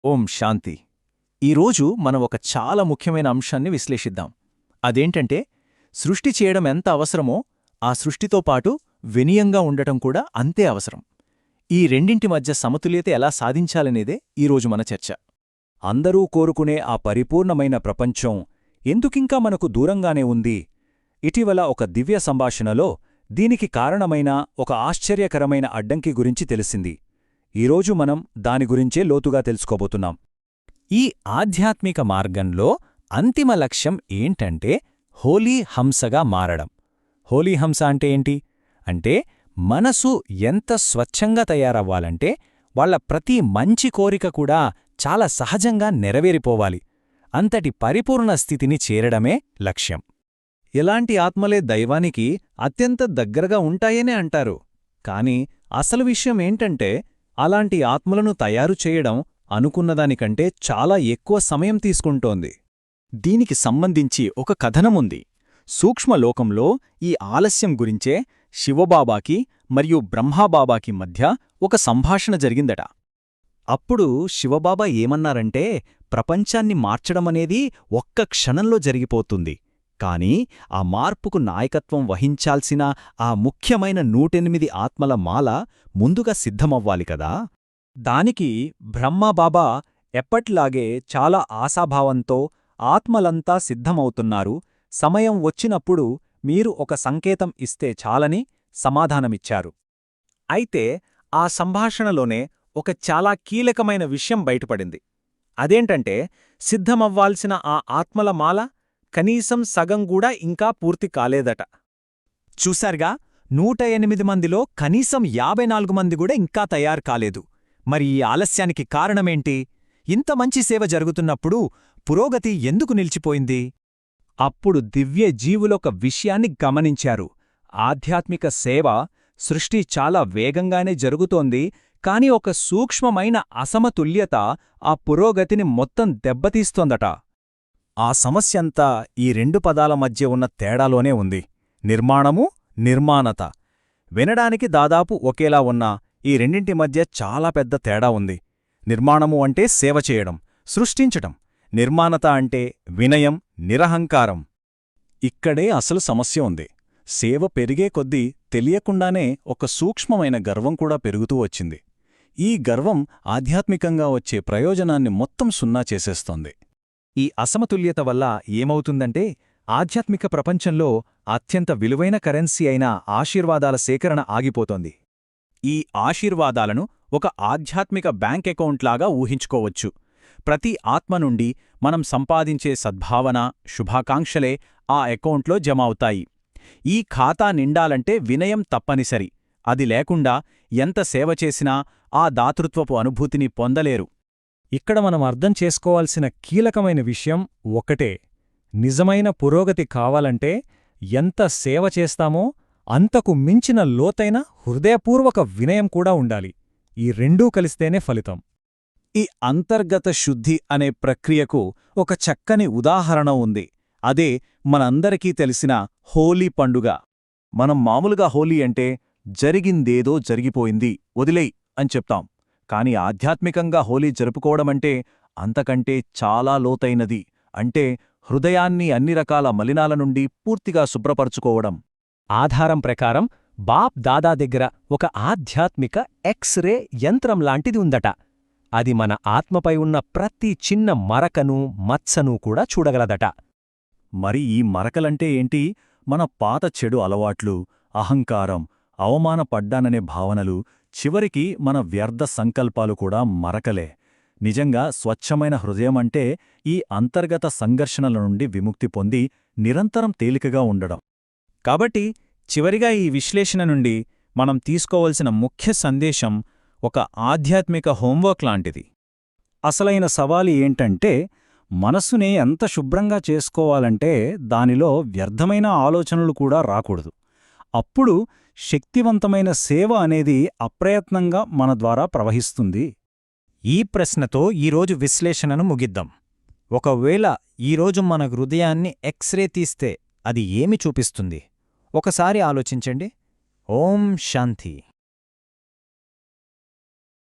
ఓం శాంతి. ఈరోజు మనం ఒక చాలా ముఖ్యమైన అంశాన్ని విశ్లేషిద్దాం. అదేంటంటే, సృష్టి చేయడం ఎంత అవసరమో ఆ సృష్టితో పాటు వినయంగా ఉండటం కూడా అంతే అవసరం. ఈ రెండింటి మధ్య సమతుల్యత ఎలా సాధించాలనేదే ఈరోజు మన చర్చ. అందరూ కోరుకునే ఆ పరిపూర్ణమైన ప్రపంచం ఎందుకింకా మనకు దూరంగానే ఉంది? ఇటీవల ఒక దివ్య సంభాషణలో దీనికి కారణమైన ఒక ఆశ్చర్యకరమైన అడ్డంకి గురించి తెలిసింది. ఈరోజు మనం దాని గురించే లోతుగా తెలుసుకోబోతున్నాం. ఈ ఆధ్యాత్మిక మార్గంలో అంతిమ లక్ష్యం ఏంటంటే హోలీ హంసగా మారడం. హోలీ హంస అంటే ఏంటి? అంటే మనసు ఎంత స్వచ్ఛంగా తయారవ్వాలంటే వాళ్ళ ప్రతి మంచి కోరిక కూడా చాలా సహజంగా నెరవేరిపోవాలి. అంతటి పరిపూర్ణ స్థితిని చేరడమే లక్ష్యం. ఇలాంటి ఆత్మలే దైవానికి అత్యంత దగ్గరగా ఉంటాయనే అంటారు. కాని అసలు విషయం ఏంటంటే, అలాంటి ఆత్మలను తయారు చేయడం అనుకున్నదానికంటే చాలా ఎక్కువ సమయం తీసుకుంటోంది. దీనికి సంబంధించి ఒక కథనముంది. సూక్ష్మలోకంలో ఈ ఆలస్యం గురించే శివబాబాకి మరియు బ్రహ్మాబాబాకి మధ్య ఒక సంభాషణ జరిగిందట. అప్పుడు శివబాబా ఏమన్నారంటే, ప్రపంచాన్ని మార్చడమనేది ఒక్క క్షణంలో జరిగిపోతుంది. కాని ఆ మార్పుకు నాయకత్వం వహించాల్సిన ఆ ముఖ్యమైన 108 ఆత్మల మాల ముందుగా సిద్ధమవ్వాలి కదా. దానికి బ్రహ్మబాబా ఎప్పట్లాగే చాలా ఆశాభావంతో ఆత్మలంతా సిద్ధమవుతున్నారు, సమయం వచ్చినప్పుడు మీరు ఒక సంకేతం ఇస్తే చాలని సమాధానమిచ్చారు. అయితే ఆ సంభాషణలోనే ఒక చాలా కీలకమైన విషయం బయటపడింది. అదేంటంటే, సిద్ధమవ్వాల్సిన ఆ ఆత్మల మాల కనీసం సగం కూడా ఇంకా పూర్తి కాలేదట. చూశారుగా, 108 మందిలో కనీసం 54 మంది కూడా ఇంకా తయారు కాలేదు. మరి ఈ ఆలస్యానికి కారణమేంటి? ఇంత మంచి సేవ జరుగుతున్నప్పుడు పురోగతి ఎందుకు నిలిచిపోయింది? అప్పుడు దివ్య జీవులొక విషయాన్ని గమనించారు. ఆధ్యాత్మిక సేవ, సృష్టి చాలా వేగంగానే జరుగుతోంది, కాని ఒక సూక్ష్మమైన అసమతుల్యత ఆ పురోగతిని మొత్తం దెబ్బతీస్తోందట. ఆ సమస్యంతా ఈ 2 పదాల మధ్య ఉన్న తేడాలోనే ఉంది. నిర్మాణము, నిర్మాణత. వినడానికి దాదాపు ఒకేలా ఉన్నా ఈ రెండింటి మధ్య చాలా పెద్ద తేడా ఉంది. నిర్మాణము అంటే సేవ చేయడం, సృష్టించటం. నిర్మాణత అంటే వినయం, నిరహంకారం. ఇక్కడే అసలు సమస్య ఉంది. సేవ పెరిగే కొద్దీ తెలియకుండానే ఒక సూక్ష్మమైన గర్వం కూడా పెరుగుతూ వచ్చింది. ఈ గర్వం ఆధ్యాత్మికంగా వచ్చే ప్రయోజనాన్ని మొత్తం సున్నా చేసేస్తోంది. ఈ అసమతుల్యత వల్ల ఏమవుతుందంటే, ఆధ్యాత్మిక ప్రపంచంలో అత్యంత విలువైన కరెన్సీ అయిన ఆశీర్వాదాల సేకరణ ఆగిపోతోంది. ఈ ఆశీర్వాదాలను ఒక ఆధ్యాత్మిక బ్యాంక్ అకౌంట్లాగా ఊహించుకోవచ్చు. ప్రతి ఆత్మ నుండి మనం సంపాదించే సద్భావన, శుభాకాంక్షలే ఆ అకౌంట్లో జమ అవుతాయి. ఈ ఖాతా నిండాలంటే వినయం తప్పనిసరి. అది లేకుండా ఎంత సేవ చేసినా ఆ దాతృత్వపు అనుభూతిని పొందలేరు. ఇక్కడ మనం అర్థం చేసుకోవాల్సిన కీలకమైన విషయం ఒకటే: నిజమైన పురోగతి కావాలంటే ఎంత సేవ చేస్తామో అంతకు మించిన లోతైన హృదయపూర్వక వినయం కూడా ఉండాలి. ఈ రెండూ కలిస్తేనే ఫలితం. ఈ అంతర్గత శుద్ధి అనే ప్రక్రియకు ఒక చక్కని ఉదాహరణ ఉంది. అదే మనందరికీ తెలిసిన హోలీ పండుగ. మనం మామూలుగా హోలీ అంటే జరిగిందేదో జరిగిపోయింది, వదిలేయ్ అని చెప్తాం. కాని ఆధ్యాత్మికంగా హోలీ జరుపుకోవడమంటే అంతకంటే చాలా లోతైనది. అంటే హృదయాన్ని అన్ని రకాల మలినాల నుండి పూర్తిగా శుభ్రపరుచుకోవడం. ఆధారం ప్రకారం బాప్ దాదా దగ్గర ఒక ఆధ్యాత్మిక ఎక్స్రే యంత్రం లాంటిది ఉందట. అది మన ఆత్మపై ఉన్న ప్రతి చిన్న మరకను, మచ్చను కూడా చూడగలదట. మరి ఈ మరకలంటే ఏంటి? మన పాత చెడు అలవాట్లు, అహంకారం, అవమానపడ్డాననే భావనలు, చివరికి మన వ్యర్థ సంకల్పాలు కూడా మరకలే. నిజంగా స్వచ్ఛమైన హృదయమంటే ఈ అంతర్గత సంఘర్షణల నుండి విముక్తి పొంది నిరంతరం తేలికగా ఉండడం. కాబట్టి చివరిగా ఈ విశ్లేషణ నుండి మనం తీసుకోవలసిన ముఖ్య సందేశం ఒక ఆధ్యాత్మిక హోంవర్క్ లాంటిది. అసలైన సవాలు ఏంటంటే, మనస్సుని ఎంత శుభ్రంగా చేసుకోవాలంటే దానిలో వ్యర్థమైన ఆలోచనలు కూడా రాకూడదు. అప్పుడు శక్తివంతమైన సేవ అనేది అప్రయత్నంగా మన ద్వారా ప్రవహిస్తుంది. ఈ ప్రశ్నతో ఈరోజు విశ్లేషణను ముగిద్దాం. ఒకవేళ ఈరోజు మన హృదయాన్ని ఎక్స్రే తీస్తే అది ఏమి చూపిస్తుంది? ఒకసారి ఆలోచించండి. ఓం శాంతి.